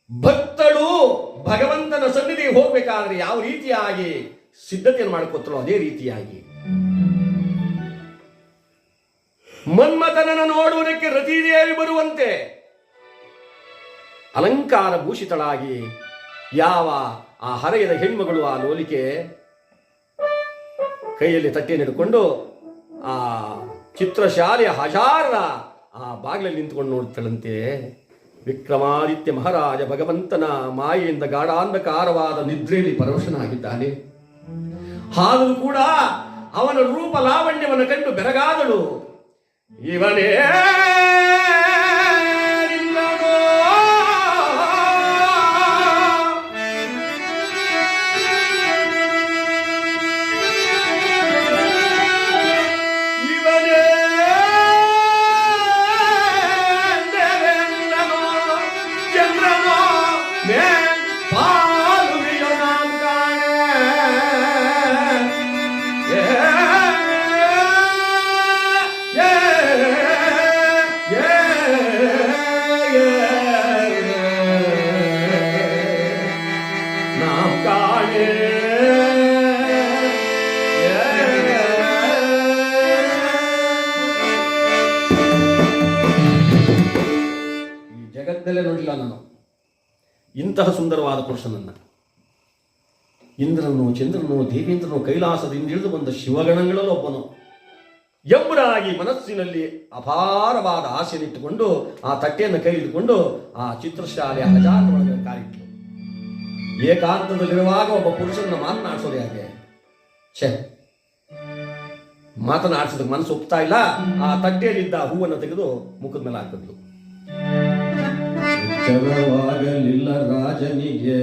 ಭಕ್ತಳು ಭಗವಂತನ ಸನ್ನಿಧಿಗೆ ಹೋಗ್ಬೇಕಾದ್ರೆ ಯಾವ ರೀತಿಯಾಗಿ ಸಿದ್ಧತೆಯನ್ನು ಮಾಡಿಕೊತ್ತಳೋ ಅದೇ ರೀತಿಯಾಗಿ ಮನ್ಮಥನನ್ನು ನೋಡುವುದಕ್ಕೆ ರತಿದೇವಿ ಬರುವಂತೆ ಅಲಂಕಾರ ಭೂಷಿತಳಾಗಿ ಯಾವ ಆ ಹರೆಯದ ಹೆಣ್ಮಗಳು ಆ ಲೋಲಿಕೆ ಕೈಯಲ್ಲಿ ತಟ್ಟೆಯನ್ನು ಹಿಡ್ಕೊಂಡು ಆ ಚಿತ್ರಶಾಲೆಯ ಹಜಾರನ ಆ ಬಾಗಿಲಲ್ಲಿ ನಿಂತುಕೊಂಡು ನೋಡ್ತಾಳಂತೆ. ವಿಕ್ರಮಾದಿತ್ಯ ಮಹಾರಾಜ ಭಗವಂತನ ಮಾಯೆಯಿಂದ ಗಾಢಾಂಧಕಾರವಾದ ನಿದ್ರೆಯಲ್ಲಿ ಪರವಶನಾಗಿದ್ದಾನೆ. ಆದರೂ ಕೂಡ ಅವನ ರೂಪ ಲಾವಣ್ಯವನ್ನು ಕಂಡು ಬೆರಗಾದಳು. ಇವನೇ ಜಗತ್ತಲ್ಲೇ ನೋಡಿಲ್ಲ ನಾನು ಇಂತಹ ಸುಂದರವಾದ ಪುರುಷನನ್ನ. ಇಂದ್ರನು, ಚಂದ್ರನು, ದೇವೇಂದ್ರನು, ಕೈಲಾಸದಿಂದ ಇಳಿದು ಬಂದ ಶಿವಗಣಗಳಲ್ಲಿ ಒಬ್ಬನು ಎಂಬುದಾಗಿ ಮನಸ್ಸಿನಲ್ಲಿ ಅಪಾರವಾದ ಆಸೆಯನ್ನಿಟ್ಟುಕೊಂಡು ಆ ತಟ್ಟೆಯನ್ನು ಕೈ ಹಿಡಿದುಕೊಂಡು ಆ ಚಿತ್ರಶಾಲೆಯ ಹಜಾರದ ಒಳಗೆ ಕಾಲಿಟ್ಟರು. ಏಕಾಂತದಲ್ಲಿರುವಾಗ ಒಬ್ಬ ಪುರುಷನ ಮಾತನಾಡಿಸೋದು ಯಾಕೆ? ಮಾತನಾಡಿಸೋದಕ್ಕೆ ಮನಸ್ಸು ಒಪ್ತಾ ಇಲ್ಲ. ಆ ತಟ್ಟೆಯಲ್ಲಿದ್ದ ಹೂವನ್ನು ತೆಗೆದು ಮುಖದ ಮೇಲೆ ಹಾಕಿದ್ಲು. ಎಚ್ಚರವಾಗಲಿಲ್ಲ ರಾಜನಿಗೆ,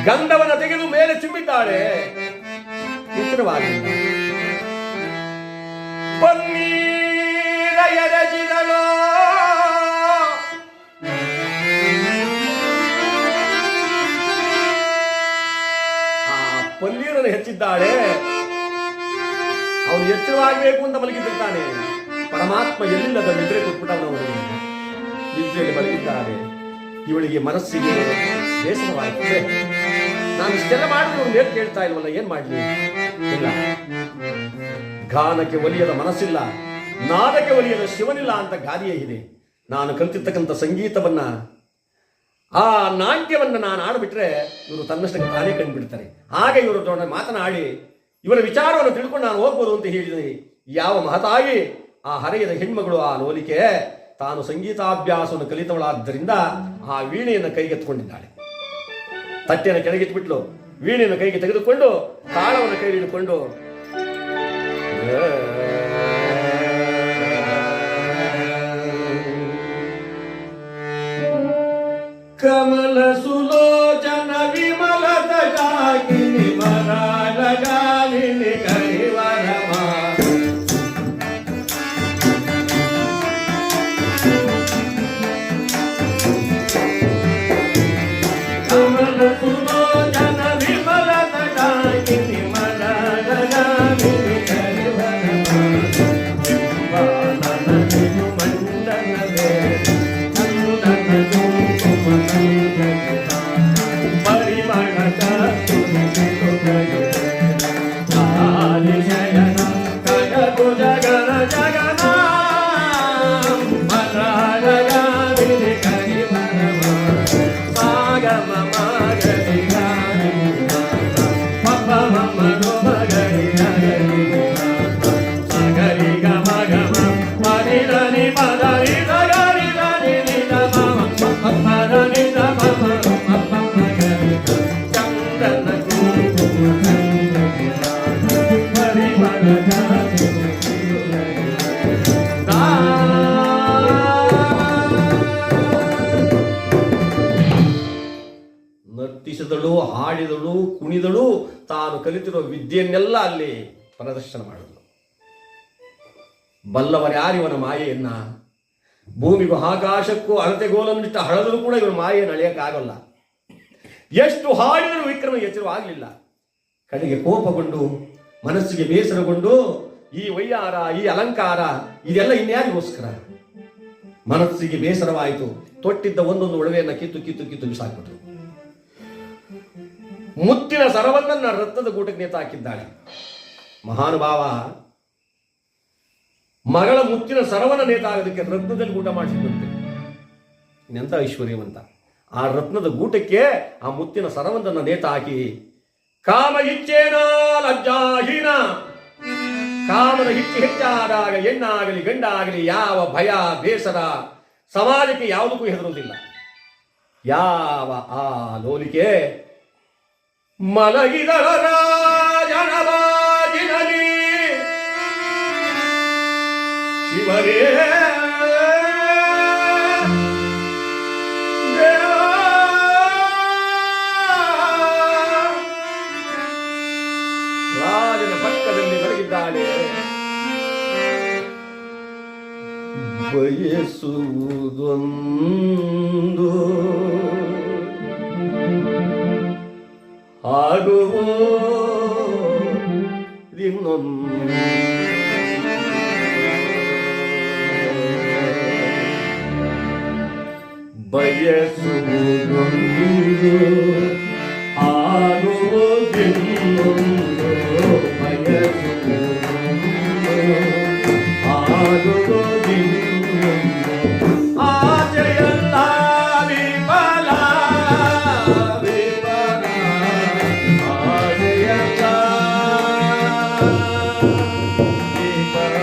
ಗಂಧವನ್ನು ತೆಗೆದು ಮೇಲೆ ಚಿಮ್ಮಿದ್ದಾಳೆ. ಎಚ್ಚರವಾಗಿಲ್ಲ. ಪನ್ನೀರ ಎರಚಿದಳು. ಪನ್ನೀರನ್ನು ಹೆಚ್ಚಿದ್ದಾಳೆ. ಅವನು ಎಚ್ಚರವಾಗಬೇಕು ಅಂತ ಮಲಗಿದ್ದಾನೆ. ಪರಮಾತ್ಮ ಎಲ್ಲಿಲ್ಲದ ನಿದ್ರೆ ಕೊಟ್ಬಿಟ್ಟವನವನು ನಿದ್ರೆಯಲ್ಲಿ ಮಲಗಿದ್ದಾಳೆ. ಇವಳಿಗೆ ಮನಸ್ಸಿಗೆ ಬೇಸರವಾಯಿತು. ನಾನು ಇಷ್ಟೆಲ್ಲ ಮಾಡಿದ್ರು ನೇರ್ ಕೇಳ್ತಾ ಇಲ್ವಲ್ಲ, ಏನ್ ಮಾಡ್ಲಿ? ಇಲ್ಲ, ಗಾನಕ್ಕೆ ಒಲಿಯದ ಮನಸ್ಸಿಲ್ಲ, ನಾದಕ್ಕೆ ಒಲಿಯದ ಶಿವನಿಲ್ಲ ಅಂತ ಗಾದೆಯೇ ಇದೆ. ನಾನು ಕಲಿತಿರ್ತಕ್ಕಂಥ ಸಂಗೀತವನ್ನ, ಆ ನಾಟ್ಯವನ್ನ ನಾನು ಆಡ್ಬಿಟ್ರೆ ಇವರು ತನ್ನಷ್ಟಕ್ಕೆ ತಾನೇ ಕಂಡುಬಿಡ್ತಾರೆ. ಹಾಗೆ ಇವರು ಮಾತನಾಡಿ ಇವರ ವಿಚಾರವನ್ನು ತಿಳ್ಕೊಂಡು ನಾನು ಹೋಗ್ಬೋದು ಅಂತ ಹೇಳಿದರೆ, ಯಾವ ಮಹತಾಗಿ ಆ ಹರೆಯದ ಹೆಣ್ಮಗಳು ಆ ಲೋಲಿಕೆ ತಾನು ಸಂಗೀತಾಭ್ಯಾಸವನ್ನು ಕಲಿತವಳಾದ್ದರಿಂದ ಆ ವೀಣೆಯನ್ನು ಕೈಗೆತ್ತಿಕೊಂಡಿದ್ದಾಳೆ. ತಟ್ಟೆಯನ್ನು ಕೆಳಗಿಟ್ಬಿಟ್ಲು. ವೀಣೆಯನ್ನು ಕೈಗೆ ತೆಗೆದುಕೊಂಡು ತಾಳವನ್ನು ಕೈ ಹಿಡಿದುಕೊಂಡು ಕಮಲ ಸುಲೋಚನ ವಿಮಲ ತಟಾಕಿನಿ ಮರಾಳಗಾಲಿನಿ ಕರಿವರಮ ಕಮಲ ಸುಲೋಚನ ವಿಮಲ ತಟಾಕಿನಿ ಮರಾಳಗಾಲಿನಿ ಕರಿವರಮ ಶಿವಾನನದಿನು ಮಂಡನವೇ ನರ್ತಿಸಿದಳು, ಹಾಡಿದಳು, ಕುಣಿದಳು. ತಾನು ಕಲಿತಿರುವ ವಿದ್ಯೆಯನ್ನೆಲ್ಲ ಅಲ್ಲಿ ಪ್ರದರ್ಶನ ಮಾಡಿದಳು. ಬಲ್ಲವರ್ಯಾರಿವನ ಮಾಯೆಯನ್ನ? ಭೂಮಿಗೂ ಆಕಾಶಕ್ಕೂ ಅಳತೆಗೋಲನ್ನಿಟ್ಟ ಹಳದರೂ ಕೂಡ ಇವನ ಮಾಯೆಯನ್ನು ಅಳೆಯಕ್ಕಾಗಲ್ಲ. ಎಷ್ಟು ಹಾಡಿದರೂ ವಿಕ್ರಮ ಎಚ್ಚರವಾಗಲಿಲ್ಲ. ಕಡೆಗೆ ಕೋಪಗೊಂಡು ಮನಸ್ಸಿಗೆ ಬೇಸರಗೊಂಡು ಈ ವೈಯಾರ, ಈ ಅಲಂಕಾರ ಇದೆಲ್ಲ ಇನ್ಯಾರಿಗೋಸ್ಕರ? ಮನಸ್ಸಿಗೆ ಬೇಸರವಾಯಿತು. ತೊಟ್ಟಿದ್ದ ಒಂದೊಂದು ಒಡವೆಯನ್ನ ಕಿತ್ತು ಕಿತ್ತು ಕಿತ್ತು ಬಿಸಾಕ್ಬಿಟ್ರು. ಮುತ್ತಿನ ಸರವನ್ನ ರತ್ನದ ಗೂಟಕ್ಕೆ ನೇತಾಕಿದ್ದಾಳೆ. ಮಹಾನುಭಾವ ಮಗಳ ಮುತ್ತಿನ ಸರವನ್ನ ನೇತಾಗೋದಕ್ಕೆ ರತ್ನದಲ್ಲಿ ಗೂಟ ಮಾಡಿಸಿದಂತೆ. ಇನ್ನೆಂತ ಐಶ್ವರ್ಯವಂತ! ಆ ರತ್ನದ ಗೂಟಕ್ಕೆ ಆ ಮುತ್ತಿನ ಸರವನ್ನ ನೇತ ಹಾಕಿ, ಕಾಮ ಇಚ್ಛೇನ ಲಜ್ಜಾಹೀನ, ಕಾಮನ ಹೆಚ್ಚಾದಾಗ ಹೆಣ್ಣಾಗಲಿ ಗಂಡಾಗಲಿ ಯಾವ ಭಯ ಬೇಸರ ಸಮಾಜಕ್ಕೆ ಯಾವುದಕ್ಕೂ ಹೆದರುವುದಿಲ್ಲ. ಯಾವ ಆ ಲೋಲಿಕೆ ಮಲಗಿದಳ ರಾಜನ ಬಾಗಿಲಲ್ಲಿ ಶಿವರೇ ರಾಜನ ಪಕ್ಕದಲ್ಲಿ ಮಲಗಿದ್ದಾಳೆ. ಬಯಸುವುದೊಂದು ಆಗುವುದಿನ್ನೊಂದು, ಬಯಸುವುದೊಂದು ಆಗುವುದಿನ್ನೊಂದು, ಬಯಸುವುದೊಂದು ಆಗುವುದಿನ್ನೊಂದು, ಆಚೆಯಲ್ಲ ವಿಫಲ ವಿಫಲ, ಆಚೆಯಲ್ಲ ವಿಫಲ.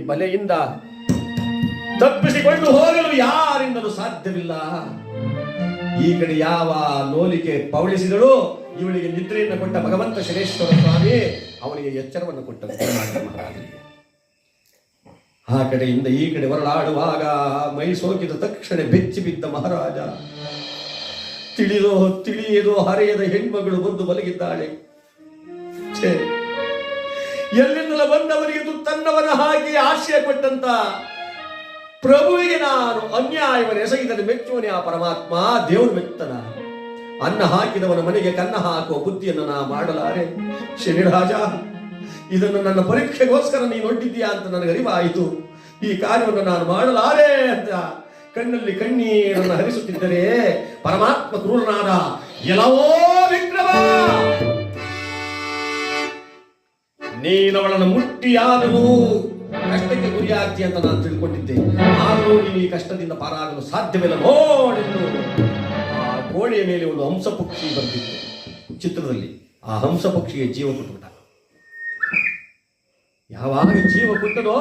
ಬಲೆಯಿಂದ ತಪ್ಪಿಸಿಕೊಂಡು ಹೋಗಲು ಯಾರಿಂದಲೂ ಸಾಧ್ಯವಿಲ್ಲ. ಈ ಕಡೆ ಯಾವ ಲೋಲಿಕೆ ಪವಳಿಸಿದಳು, ಇವಳಿಗೆ ನಿದ್ರೆಯನ್ನು ಕೊಟ್ಟ ಭಗವಂತ ಶನೇಶ್ವರ ಸ್ವಾಮಿ ಅವನಿಗೆ ಎಚ್ಚರವನ್ನು ಕೊಟ್ಟ ಮಹಾರಾಜನಿಗೆ. ಆ ಕಡೆಯಿಂದ ಈ ಕಡೆ ಹೊರಳಾಡುವಾಗ ಮೈ ಸೋಕಿದ ತಕ್ಷಣ ಬೆಚ್ಚಿ ಬಿದ್ದ ಮಹಾರಾಜ. ತಿಳಿಯದೋ ಹರೆಯದ ಹೆಣ್ಮಗಳು ಬಂದು ಮಲಗಿದ್ದಾಳೆ. ಎಲ್ಲಿಂದಲ ಬಂದವರಿಗೆ ತುತ್ತನ್ನವನ ಹಾಕಿ ಆಶ್ರಯ ಕೊಟ್ಟಂತ ಪ್ರಭುವಿಗೆ ನಾನು ಅನ್ಯಾಯವನ್ನು ಎಸಗಿದರೆ ಮೆಚ್ಚುವನೇ ಆ ಪರಮಾತ್ಮ, ದೇವರು ಮೆತ್ತನ. ಅನ್ನ ಹಾಕಿದವನ ಮನೆಗೆ ಕನ್ನ ಹಾಕುವ ಬುದ್ಧಿಯನ್ನು ನಾ ಮಾಡಲಾರೆ. ಶನಿರಾಜ, ಇದನ್ನು ನನ್ನ ಪರೀಕ್ಷೆಗೋಸ್ಕರ ನೀನು ಒಡ್ಡಿದ್ದೀಯಾ ಅಂತ ನನಗೆ ಅರಿವಾಯಿತು. ಈ ಕಾರ್ಯವನ್ನು ನಾನು ಮಾಡಲಾರೆ ಅಂತ ಕಣ್ಣಲ್ಲಿ ಕಣ್ಣೀರನ್ನು ಹರಿಸುತ್ತಿದ್ದರೆ ಪರಮಾತ್ಮ ಕ್ರೂರನಾದ, ಎಲ್ಲವೋ ವಿಕ್ರಮ, ನೀನವಳನ್ನು ಮುಟ್ಟಿಯಾದರೂ ಕಷ್ಟಕ್ಕೆ ಗುರಿಯಾಗ್ತಿ ಅಂತ ನಾನು ತಿಳ್ಕೊಂಡಿದ್ದೆ. ಆದರೂ ನೀನು ಈ ಕಷ್ಟದಿಂದ ಪಾರಾಗಲು ಸಾಧ್ಯವಿಲ್ಲ ನೋಡೆಂದು ಆ ಗೋಡೆಯ ಮೇಲೆ ಒಂದು ಹಂಸ ಪಕ್ಷಿ ಬಂದಿತ್ತು ಚಿತ್ರದಲ್ಲಿ. ಆ ಹಂಸ ಪಕ್ಷಿಗೆ ಜೀವ ಕೊಟ್ಟುಬಿಟ್ಟ. ಯಾವಾಗ ಜೀವ ಕೊಟ್ಟನೋ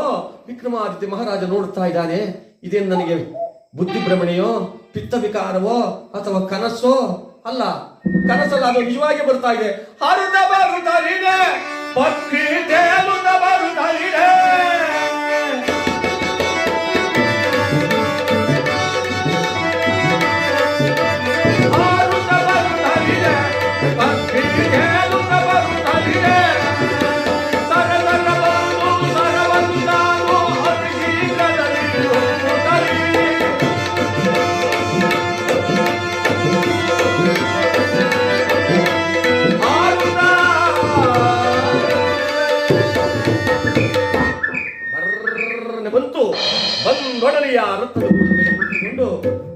ವಿಕ್ರಮಾದಿತ್ಯ ಮಹಾರಾಜ ನೋಡುತ್ತಾ ಇದ್ದಾನೆ. ಇದೇನು ನನಗೆ ಬುದ್ಧಿಭ್ರಮಣೆಯೋ ಪಿತ್ತ ವಿಕಾರವೋ ಅಥವಾ ಕನಸೋ? ಅಲ್ಲ, ಕನಸಲ್ಲ, ಅದು ನಿಜವಾಗಿ ಬರ್ತಾ ಇದೆ. ಹರಿದ ಬರುತ್ತ ಪಕ್ಷಿ ತೇಲುತ್ತ ಬರುತ್ತ ಬಂತು ಬಂದೊಡನೆಯ ರಥದ ಗೂಡು ಮೇಲೆ ಕುಳಿತುಕೊಂಡು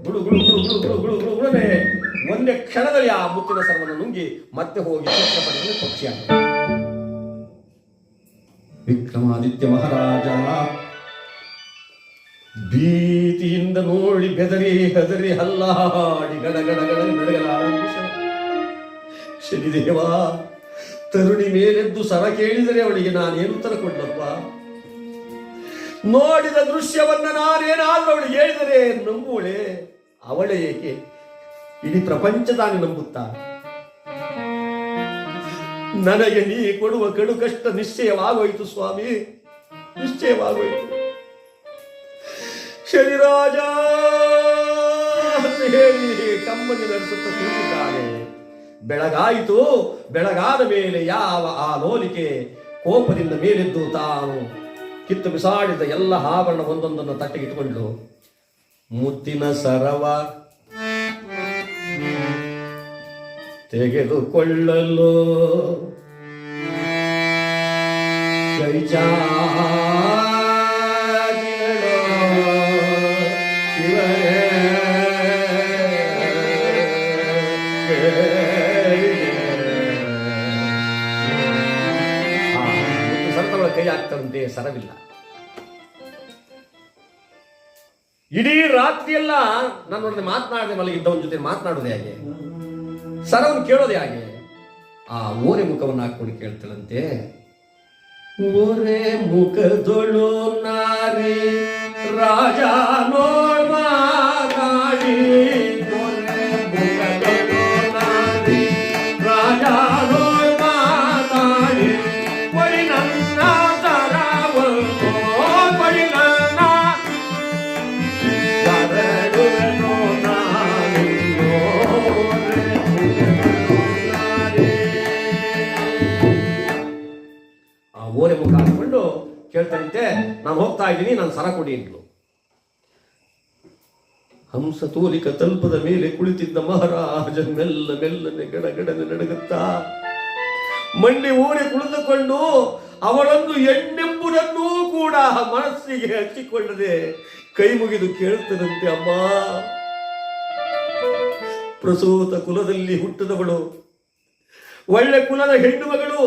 ಗುಡು ಗುಡು ಗುಡು ಗುಡು ಗುಡು ಗುಡು ಗುಡು ಗುಡನೆ ಒಂದೇ ಕ್ಷಣದಲ್ಲಿ ಆ ಮುತ್ತಿನ ಸರ್ವವನ್ನು ನುಂಗಿ ಮತ್ತೆ ಹೋಗಿ ಚಿತ್ರಪಟದಲ್ಲಿ ಪಕ್ಷಿಯಾಗ. ವಿಕ್ರಮಾದಿತ್ಯ ಮಹಾರಾಜ ಭೀತಿಯಿಂದ ನೋಡಿ ಬೆದರಿ ಹೆದರಿ ಹಲ್ಲಾಡಿ ಗಡಗಡ ನಡಗಲಾರಂಭಿಸ. ಶನಿದೇವ, ತರುಣಿ ಮೇಲೆದ್ದು ಸರ ಕೇಳಿದರೆ ಅವಳಿಗೆ ನಾನೇನು ಉತ್ತರ ಕೊಡ್ಲಪ್ಪ? ನೋಡಿದ ದೃಶ್ಯವನ್ನ ನಾನೇನಾದ್ರೂ ಅವಳಿಗೆ ಹೇಳಿದರೆ ನಂಬುವಳೆ? ಅವಳೇ ಏಕೆ, ಇಡೀ ಪ್ರಪಂಚ ತಾನೇ ನಂಬುತ್ತಾ? ನನಗೆ ನೀ ಕೊಡುವ ಕಡು ಕಷ್ಟ ನಿಶ್ಚಯವಾಗೋಯ್ತು ಸ್ವಾಮಿ, ನಿಶ್ಚಯವಾಗೋಯ್ತು. ಶನಿರಾಜ ಅಂತ ಹೇಳಿ ಕಮ್ಮನಿ ನಡೆಸುತ್ತ ಕೂತಿದ್ದಾನೆ. ಬೆಳಗಾಯಿತು. ಬೆಳಗಾದ ಮೇಲೆ ಯಾವ ಆ ಲೋಲಿಕೆ ಕೋಪದಿಂದ ಮೇಲೆದ್ದು ತಾನು ಕಿತ್ತು ಬಿಸಾಡಿದ ಎಲ್ಲ ಆಭರಣ ಒಂದೊಂದನ್ನು ತಟ್ಟೆಗಿಟ್ಟುಕೊಂಡು ಮುತ್ತಿನ ಸರವ ತೆಗೆದುಕೊಳ್ಳಲು ಸರತವಳ ಕೈ ಆಗ್ತದಂತೆ, ಸರವಿಲ್ಲ. ಇಡೀ ರಾತ್ರಿಯೆಲ್ಲ ನನ್ನೊಡನೆ ಮಾತನಾಡದೆ ಮಲಗಿದ್ದವನ ಜೊತೆ ಮಾತನಾಡೋದು ಹೇಗೆ? ಸರವನ್ನು ಕೇಳೋದು ಹೇಗೆ? ಆ ಓರೆ ಮುಖವನ್ನು ಹಾಕೊಂಡು ಕೇಳ್ತಾಳಂತೆ. ಓರೆ ಮುಖದೊಳು ನಾರಿ ರಾಜ ನೋಡ್ ಮಾತಾಡಿ, ಓರೆ ಮುಖದೊಳು ನಾರಿ ರಾಜ ನೋಡ್ ಮಾತಾಡಿ, ಕೊಡಿ ನನ್ನ ಸರವನ್ನು ಕೊಡಿ ನನ್ನ ಸರಳುವೆನು ನಾನಿನ್ನೋ. ಆ ಓರೆ ಮುಖ ಹಾಕೊಂಡು ಕೇಳ್ತಾನಂತೆ, ನಾನು ಹೋಗ್ತಾ ಇದ್ದೀನಿ, ನಾನು ಸರ ಕೊಡಿ ಅಂದ್ಲು. ಹಂಸ ತೋಲಿಕ ತಲ್ಪದ ಮೇಲೆ ಕುಳಿತಿದ್ದ ಮಹಾರಾಜ ಮೆಲ್ಲ ಮೆಲ್ಲನೆ ಗಡಗಡನೆ ನಡಗುತ್ತಾ ಮಂಡಿ ಊರಿ ಕುಳಿತುಕೊಂಡು ಅವಳನ್ನು ಹೆಣ್ಣೆಂಬುದನ್ನೂ ಕೂಡ ಮನಸ್ಸಿಗೆ ಹಚ್ಚಿಕೊಳ್ಳದೆ ಕೈ ಮುಗಿದು ಕೇಳ್ತದಂತೆ, ಅಮ್ಮ, ಪ್ರಸೂತ ಕುಲದಲ್ಲಿ ಹುಟ್ಟಿದವಳು, ಒಳ್ಳೆ ಕುಲದ ಹೆಣ್ಣು ಮಗಳು,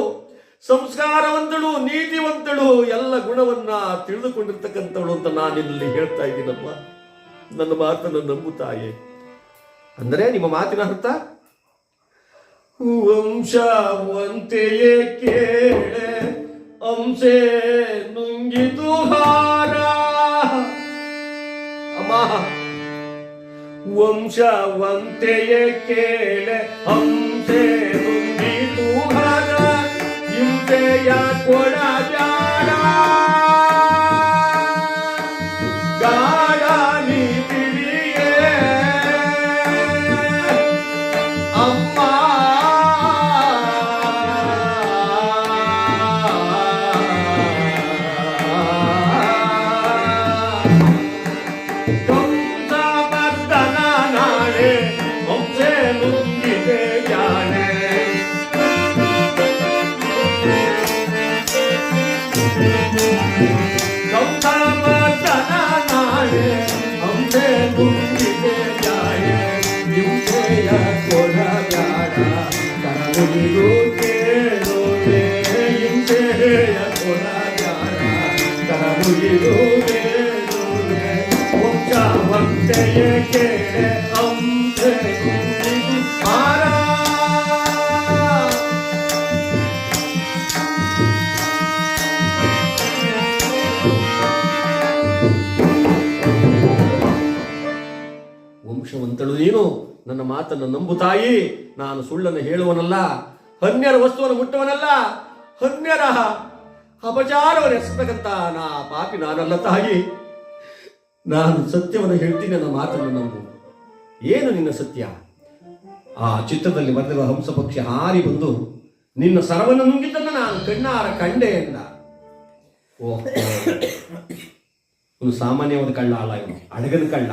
ಸಂಸ್ಕಾರವಂತಳು, ನೀತಿವಂತಳು, ಎಲ್ಲ ಗುಣವನ್ನ ತಿಳಿದುಕೊಂಡಿರ್ತಕ್ಕಂಥವಳು ಅಂತ ನಾನಿಲ್ಲಿ ಹೇಳ್ತಾ ಇದ್ದೀನಮ್ಮ. ನನ್ನ ಮಾತನ್ನು ನಂಬುತ್ತಾಯೆ. ಅಂದರೆ ನಿಮ್ಮ ಮಾತಿನ ಅರ್ಥ ವಂಶವಂತೆಯೇ ಕೇಳೆ ಅಂಸೆ ನುಂಗಿತು ಹಾರ. ಅಮ್ಮ, ವಂಶವಂತೆಯೇ ಕೇಳೆ ಅಂಸೆ ನುಂಗಿತು ಹಾರ, ಹಿಂಸೆಯ ಕೊಡಬ್ಯಾಡ ಗಾಢ ನೀತಿಯೇ ಅಮ್ಮ. ಕಂಸಮರ್ದನ ನಾಳೆ ವಂಶೆ ನುಂಗಿದೆ ಜಾಣೆ, ಕಂಸಮರ್ದನ ನಾಳೆ ವಂಶೆ ನುಂಗಿದೆ ಜಾಣೆ, ಹಿಂಸೆಯ ಕೊಡಬ್ಯಾಡ ಕರಗುಳಿದು ಕೇಳೋಲೆ, ಹಿಂಸೆಯ ಕೊಡಬ್ಯಾಡ ಕರಗುಳಿದು ಕೇಳೋಲೆ, ವಂಶವಂತೆಯೇ ಕೇಳೆ ಅಂಸೆ ನುಂಗಿತು ಹಾರ. ವಂಶವಂತಳು ನೀನು, ನನ್ನ ಮಾತನ್ನು ನಂಬು ತಾಯಿ. ನಾನು ಸುಳ್ಳನ್ನು ಹೇಳುವನಲ್ಲ, ಅನ್ಯರ ವಸ್ತುವನ್ನು ಮುಟ್ಟುವನಲ್ಲ, ಅನ್ಯರ ಅಪಚಾರವನ್ನು ಎಸಬೇಕಂತ ಪಾಪಿ ನಾನಲ್ಲ ತಾಯಿ. ನಾನು ಸತ್ಯವನ್ನು ಹೇಳ್ತೀನಿ, ನನ್ನ ಮಾತನ್ನು ನಂಬು. ಏನು ನಿನ್ನ ಸತ್ಯ? ಆ ಚಿತ್ರದಲ್ಲಿ ಬರೆದಿರುವ ಹಂಸ ಪಕ್ಷಿ ಹಾರಿ ಬಂದು ನಿನ್ನ ಸರವನ್ನು ನುಂಗಿದ್ದನ್ನು ನಾನು ಕಣ್ಣಾರ ಕಂಡೆ ಎಂದ. ಓಹ್, ಒಂದು ಸಾಮಾನ್ಯವಾದ ಕಳ್ಳ ಅಲ್ಲ, ಇವನು ಅಡಗನ ಕಳ್ಳ.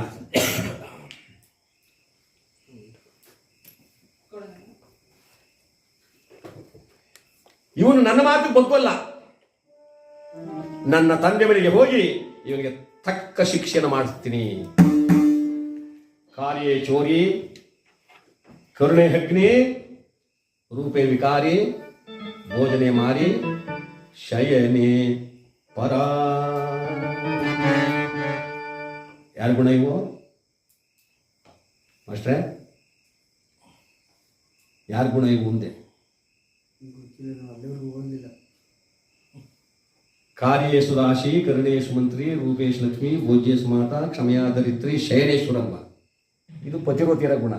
ಇವನು ನನ್ನ ಮಾತು ಬಗ್ಗೋಲ್ಲ. ನನ್ನ ತಂದೆ ಮನೆಗೆ ಹೋಗಿ ಇವನಿಗೆ ತಕ್ಕ ಶಿಕ್ಷೆಯನ್ನು ಮಾಡಿಸ್ತೀನಿ. ಕಾರ್ಯೇ ಚೋರಿ, ಕರುಣೆ ಅಗ್ನಿ, ರೂಪೇ ವಿಕಾರಿ, ಭೋಜನೆ ಮಾರಿ, ಶಯನೆ ಪರ. ಯಾರ ಗುಣ ಇವು ಮಾಸ್ಟ್ರೆ? ಯಾರ ಗುಣ ಇವು ಮುಂದೆ? ಕಾರ್ಯೇಶು ರಾಶಿ, ಕರುಣೇಶು ಮಂತ್ರಿ, ರೂಪೇಶ್ ಲಕ್ಷ್ಮಿ, ಭೋಜ್ಯೇಶು ಮಾತಾ, ಕ್ಷಮೆಯ ದರಿದ್ರಿ, ಶಯನೇಶ್ವರಮ್ಮ. ಇದು ಪತಿವ್ರತಿಯರ ಗುಣ.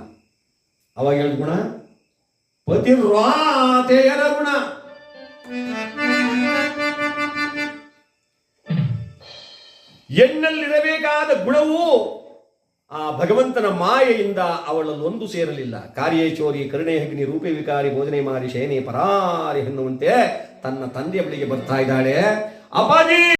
ಅವಾಗ ಹೇಳಿದ ಗುಣ ಪತಿವ್ರಾತೆಯರ ಗುಣ. ಎನ್ನಲ್ಲಿರಬೇಕಾದ ಗುಣವು ಆ ಭಗವಂತನ ಮಾಯೆಯಿಂದ ಅವಳಲ್ಲೊಂದು ಸೇರಲಿಲ್ಲ. ಕಾರ್ಯೇ ಚೋರಿ, ಕರುಣೆ ಅಗ್ನಿ, ರೂಪೇ ವಿಕಾರಿ, ಭೋಜನೆ ಮಾರಿ, ಶಯನೆ ಪರಾರಿ ಎನ್ನುವಂತೆ ತನ್ನ ತಂದೆಯ ಬಳಿಗೆ ಬರ್ತಾ ಇದ್ದಾಳೆ. ಅಪ್ಪಾಜಿ